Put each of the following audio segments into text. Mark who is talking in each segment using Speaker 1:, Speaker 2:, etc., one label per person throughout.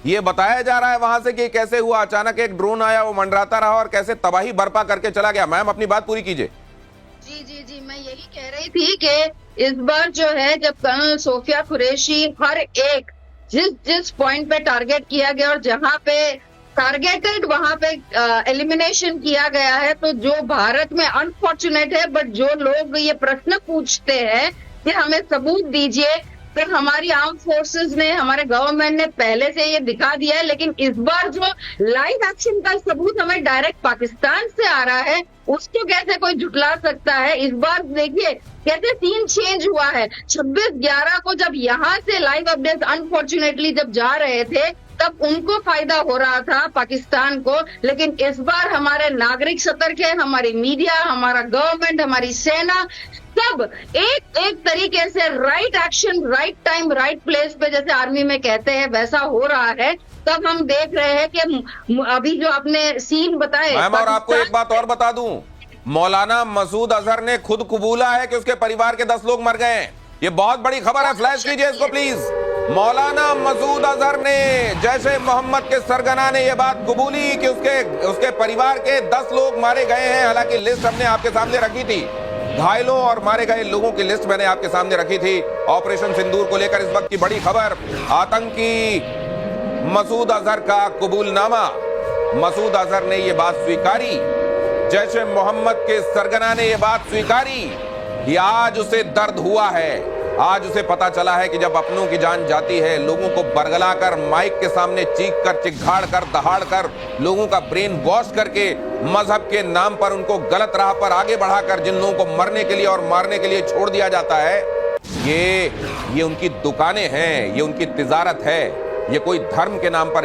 Speaker 1: ये बताया जा रहा है वहां से कि कैसे हुआ, अचानक एक ड्रोन आया, वो मंडराता रहा और कैसे तबाही बर्पा करके चला गया। मैम अपनी बात पूरी कीजिए।
Speaker 2: जी जी जी, मैं यही कह रही थी कि इस बार जो है, जब कर्नल सोफिया कुरैशी हर एक जिस जिस पॉइंट पे टारगेट किया गया और जहां पे टारगेटेड वहां पे एलिमिनेशन किया गया है, तो जो भारत में अनफॉर्चुनेट है, बट जो लोग ये प्रश्न पूछते हैं कि हमें सबूत दीजिए, तो हमारी आर्म फोर्सेस ने, हमारे गवर्नमेंट ने पहले से ये दिखा दिया है। लेकिन इस बार जो लाइव एक्शन का सबूत हमें डायरेक्ट पाकिस्तान से आ रहा है, उसको कैसे कोई झुटला सकता है। इस बार देखिए कैसे सीन चेंज हुआ है। 26/11 को जब यहाँ से लाइव अपडेट्स अनफॉर्चुनेटली जब जा रहे थे, तब उनको फायदा हो रहा था पाकिस्तान को। लेकिन इस बार हमारे नागरिक सतर्क है, हमारी मीडिया, हमारा गवर्नमेंट, हमारी सेना, सब एक एक तरीके से right action, right time, right place पे, जैसे आर्मी में कहते हैं, वैसा हो रहा है। तब हम देख रहे हैं कि अभी जो आपने सीन बताए।
Speaker 1: मैम और आपको एक बात और बता दूं, मौलाना मसूद अजहर ने खुद कबूला है कि उसके परिवार के 10 लोग मर गए हैं। ये बहुत बड़ी खबर है, फ्लैश कीजिए इसको प्लीज। मौलाना मसूद अजहर ने, जैसे मोहम्मद के सरगना ने यह बात कबूली कि उसके परिवार के 10 लोग मारे गए हैं। हालांकि लिस्ट हमने आपके सामने रखी थी, घायलों और मारे गए लोगों की लिस्ट मैंने आपके सामने रखी थी। ऑपरेशन सिंदूर को लेकर इस वक्त की बड़ी खबर, आतंकी मसूद अजहर का कबूलनामा। मसूद अजहर ने यह बात स्वीकारी, जैसे मोहम्मद के सरगना ने यह बात स्वीकारी कि आज उसे दर्द हुआ है। आज उसे पता चला है कि जब अपनों की जान जाती है, लोगों को बरगलाकर माइक के सामने चीख कर, चिघाड़ कर, दहाड़ कर, लोगों का ब्रेन वॉश करके, मजहब के नाम पर उनको गलत राह पर आगे बढ़ाकर जिन लोगों को मरने के लिए और मारने के लिए छोड़ दिया जाता है, ये उनकी दुकानें हैं, ये उनकी तिजारत है। ये कोई धर्म के नाम पर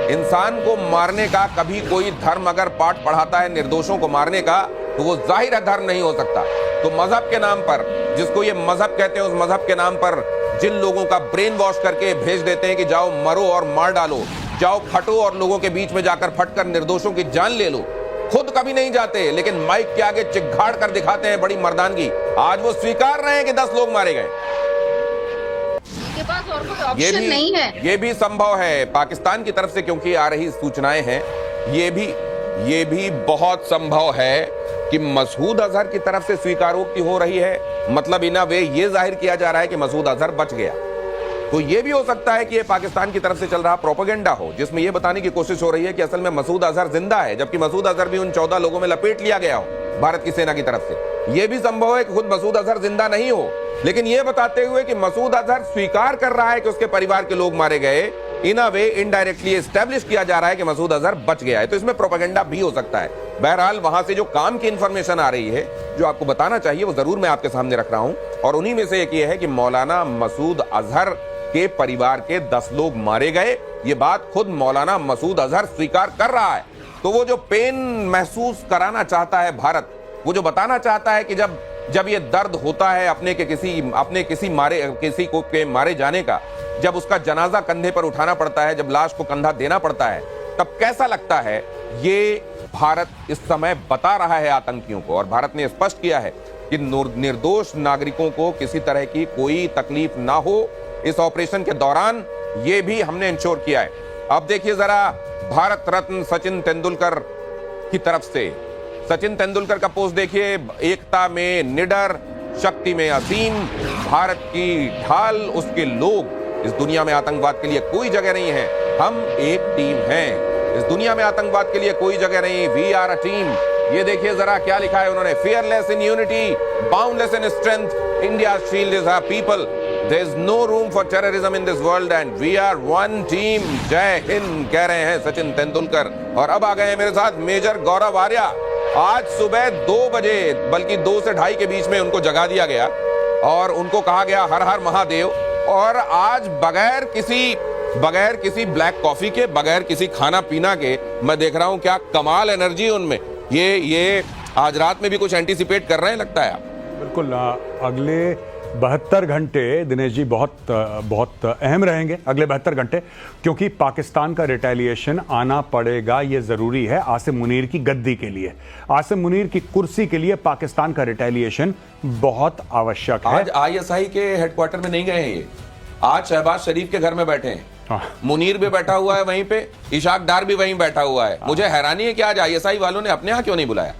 Speaker 1: इंसान को मारने का कभी कोई धर्म अगर पाठ पढ़ाता है निर्दोषों को मारने का, तो वो जाहिर है धर्म नहीं हो सकता। तो मजहब के नाम पर, जिसको ये मजहब कहते हैं, उस मजहब के नाम पर जिन लोगों का ब्रेन वॉश करके भेज देते हैं कि जाओ मरो और मार डालो, जाओ फटो और लोगों के बीच में जाकर फटकर निर्दोषों की जान ले लो, खुद कभी नहीं जाते, लेकिन माइक के आगे चिघाड़ कर दिखाते हैं बड़ी मर्दानगी। आज वो स्वीकार रहे हैं कि 10 लोग मारे गए।
Speaker 2: पास और कोई ऑप्शन नहीं है।
Speaker 1: ये भी संभव है पाकिस्तान की तरफ से, क्योंकि आ रही सूचनाएं हैं, ये भी बहुत संभव है कि मसूद अजहर की तरफ से स्वीकारोक्ति हो रही है। मतलब इन अ वे ये जाहिर किया जा रहा है कि मसूद अजहर बच गया। तो ये भी हो सकता है कि ये पाकिस्तान की तरफ से चल रहा प्रोपेगेंडा हो, जिसमें ये बताने की कोशिश हो रही है कि असल में मसूद अजहर जिंदा है, जबकि मसूद अजहर भी उन 14 लोगों में लपेट लिया गया हो भारत की सेना की तरफ से। यह भी संभव है कि खुद मसूद अजहर जिंदा नहीं हो, लेकिन यह बताते हुए कि मसूद अजहर स्वीकार कर रहा है कि उसके परिवार के लोग मारे गए, इन अ वे इनडायरेक्टली एस्टैब्लिश किया जा रहा है कि मसूद अजहर बच गया है। तो इसमें प्रोपेगेंडा भी हो सकता है। बहरहाल वहां से जो काम की इंफॉर्मेशन आ रही है, जो आपको बताना चाहिए, वो जरूर मैं आपके सामने रख रहा हूं। और उन्हीं में से एक ये है कि मौलाना मसूद अजहर के परिवार के 10 लोग मारे गए। ये बात खुद मौलाना मसूद अजहर स्वीकार कर रहा है। तो वो जो पेन महसूस कराना चाहता है भारत, वो जो बताना चाहता है कि जब ये दर्द होता है अपने किसी को के मारे जाने का, जब उसका जनाजा कंधे पर उठाना पड़ता है, जब लाश को कंधा देना पड़ता है, तब कैसा लगता है, ये भारत इस समय बता रहा है आतंकियों को। और भारत ने स्पष्ट किया है कि निर्दोष नागरिकों को किसी तरह की कोई तकलीफ ना हो इस ऑपरेशन के दौरान, ये भी हमने इंश्योर किया है। अब देखिए जरा भारत रत्न सचिन तेंदुलकर की तरफ से, सचिन तेंदुलकर का पोस्ट देखिए, एकता में निडर, शक्ति में असीम, भारत की ढाल उसके लोग, इस दुनिया में आतंकवाद के लिए कोई जगह नहीं है, हम एक टीम हैं, इस दुनिया में आतंकवाद के लिए कोई जगह नहीं, वी आर अ टीम। ये देखिए जरा क्या लिखा है उन्होंने, fearless in unity, boundless in strength, India shield is our people, there is no room for terrorism in this world and we are one team, जय हिंद कह रहे हैं सचिन तेंदुलकर। और अब आ गए हैं मेरे साथ मेजर गौरव आर्या। आज सुबह 2 बजे, बल्कि 2 से 2:30 के बीच में उनको जगा दिया गया और उनको कहा गया हर हर महादेव। और आज बगैर किसी ब्लैक कॉफी के, बगैर किसी खाना पीना के, मैं देख रहा हूं क्या कमाल एनर्जी उनमें। ये आज रात में भी कुछ एंटीसिपेट कर रहे हैं लगता है आप।
Speaker 3: बिल्कुल, अगले 72 घंटे दिनेश जी बहुत अहम रहेंगे, अगले 72 घंटे, क्योंकि पाकिस्तान का रिटेलिएशन आना पड़ेगा, ये जरूरी है आसिम मुनीर की गद्दी के लिए, आसिम मुनीर की कुर्सी के लिए पाकिस्तान का रिटेलिएशन बहुत आवश्यक है।
Speaker 1: आज ISI के हेडक्वार्टर में नहीं गए हैं ये, आज शहबाज शरीफ के घर में बैठे हैं।
Speaker 3: हाँ।
Speaker 1: मुनीर भी बैठा हुआ है वहीं पे, इशाक डार भी वहीं बैठा हुआ है। मुझे हैरानी है कि आज आईएसआई वालों ने अपने यहाँ क्यों नहीं बुलाया।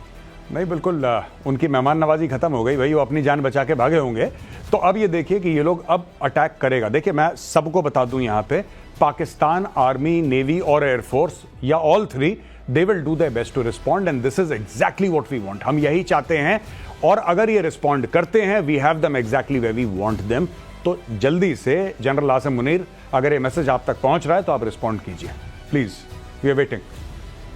Speaker 3: नहीं, बिल्कुल उनकी मेहमान नवाजी खत्म हो गई भाई, वो अपनी जान बचा के भागे होंगे। तो अब ये देखिए कि ये लोग अब अटैक करेगा। देखिए, मैं सबको बता दूं यहाँ पे, पाकिस्तान आर्मी, नेवी और एयरफोर्स या all three, they will do their best to respond and this is exactly what we want. हम यही चाहते हैं और अगर ये रिस्पॉन्ड करते हैं, we have them exactly where we want them. तो जल्दी से जनरल आसिम मुनीर, अगर ये मैसेज आप तक पहुंच रहा है तो आप रिस्पॉन्ड कीजिए please, we are waiting.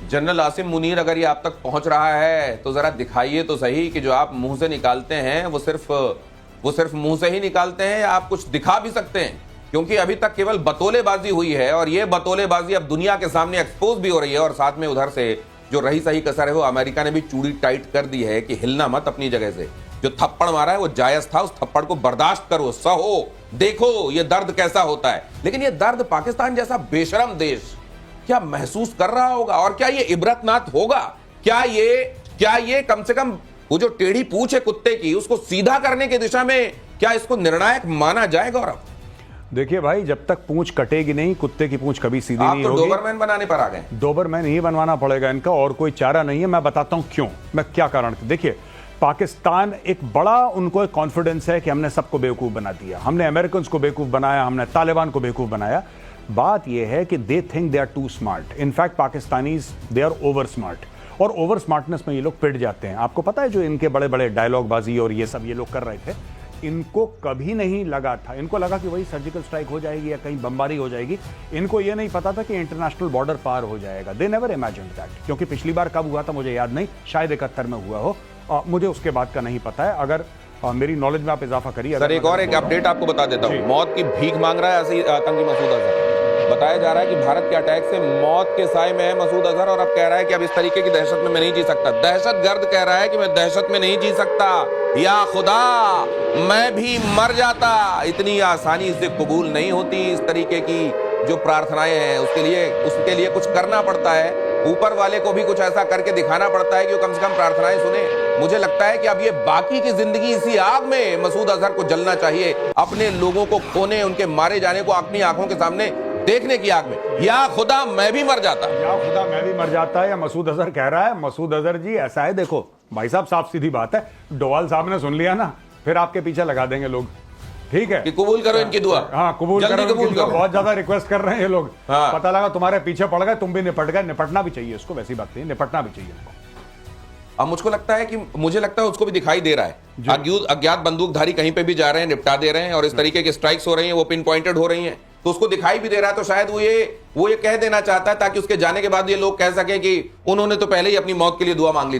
Speaker 1: General Asim Munir, अगर ये आप तक पहुंच रहा है तो जरा दिखाइए तो सही कि जो आप मुंह से निकालते हैं वो सिर्फ मुंह से ही निकालते हैं या आप कुछ दिखा भी सकते हैं, क्योंकि अभी तक केवल बतौलेबाजी हुई है और ये बतौलेबाजी अब दुनिया के सामने एक्सपोज भी हो रही है। और साथ में उधर से जो रही सही कसर है वो अमेरिका ने भी चूड़ी टाइट कर दी है कि हिलना मत अपनी जगह से। जो थप्पड़ मारा है वो जायज था, उस थप्पड़ को बर्दाश्त करो, सहो, देखो ये दर्द कैसा होता है। लेकिन ये दर्द पाकिस्तान जैसा बेशरम देश क्या महसूस कर रहा होगा और क्या ये इबरतनाक होगा? क्या ये कम से कम वो जो टेढ़ी पूंछ है कुत्ते की, उसको सीधा करने की दिशा में क्या इसको निर्णायक माना जाए? गौरव,
Speaker 3: देखिए भाई, जब तक पूंछ कटेगी नहीं, कुत्ते की पूंछ कभी सीधी नहीं
Speaker 1: आप तो
Speaker 3: होगी।
Speaker 1: डोबरमैन बनाने पर आ गए।
Speaker 3: डोबरमैन ही बनवाना पड़ेगा इनका, और कोई चारा नहीं है। मैं बताता हूं क्यों, मैं क्या कारण। देखिए, पाकिस्तान एक बड़ा, उनको एक कॉन्फिडेंस है कि हमने सबको बेवकूफ बना दिया, हमने अमेरिकन को बेवकूफ बनाया, हमने तालिबान को बेवकूफ बनाया। बात यह है कि they think they are too smart. In fact Pakistanis they are over smart, और ओवर स्मार्टनेस में ये लोग पिट जाते हैं। आपको पता है, जो इनके बड़े बड़े डायलॉग बाजी और ये सब ये लोग कर रहे थे, इनको कभी नहीं लगा था, इनको लगा कि वही सर्जिकल स्ट्राइक हो जाएगी या कहीं बमबारी हो जाएगी। इनको ये नहीं पता था कि इंटरनेशनल बॉर्डर पार हो जाएगा। दे नेवर इमेजिन्ड दैट, क्योंकि पिछली बार कब हुआ था मुझे याद नहीं, शायद 71 में हुआ हो, मुझे उसके बाद का नहीं पता है। अगर मेरी नॉलेज में आप इजाफा करिए।
Speaker 1: सर, एक और एक अपडेट आपको बता देता हूं। मौत की भीख मांग रहा है ऐसे आतंकी मसूद अजहर। बताया जा रहा है कि भारत के अटैक से मौत के साए में है मसूद अजहर, और अब कह रहा है कि अब इस तरीके की दहशत में मैं नहीं जी सकता। दहशतगर्द कह रहा है कि मैं दहशत में नहीं जी सकता, या खुदा मैं भी मर जाता। इतनी आसानी से कबूल नहीं होती इस तरीके की जो प्रार्थनाएं हैं। उसके लिए कुछ करना पड़ता है, ऊपर वाले को भी कुछ ऐसा करके दिखाना पड़ता है कि वो कम से कम प्रार्थनाएं सुने। मुझे लगता है कि अब ये बाकी की जिंदगी इसी आग में मसूद अजहर को जलना चाहिए, अपने लोगों को खोने, उनके मारे जाने को अपनी आंखों के सामने देखने की आग में। या खुदा मैं भी मर जाता,
Speaker 3: या खुदा मैं भी मर जाता है। या मसूद अजहर कह रहा है, मसूद अजहर जी ऐसा है, देखो भाई साहब, साफ सीधी बात है, डोवाल साहब ने सुन लिया ना, फिर आपके पीछे लगा देंगे लोग, ठीक है,
Speaker 1: कि कबूल करो इनकी दुआ।
Speaker 3: हाँ, कबूल
Speaker 1: जल्दी
Speaker 3: करो,
Speaker 1: कबूल करो।
Speaker 3: बहुत ज्यादा रिक्वेस्ट कर रहे हैं ये लोग।
Speaker 1: हाँ।
Speaker 3: पता लगा तुम्हारे पीछे पड़ गए, तुम भी निपट गए। निपटना भी चाहिए इसको, वैसी बात नहीं, निपटना भी चाहिए इनको।
Speaker 1: अब मुझे लगता है उसको भी दिखाई दे रहा है, अज्ञात बंदूकधारी कहीं पे भी जा रहे हैं, निपटा दे रहे हैं, और इस तरीके की स्ट्राइक्स हो रही हैं, वो पिन पॉइंटेड हो रही हैं, तो उसको दिखाई भी दे रहा है। तो शायद वो ये कह देना चाहता है ताकि उसके जाने के बाद ये लोग कह सकें कि उन्होंने तो पहले ही अपनी मौत के लिए दुआ मांग ली थी।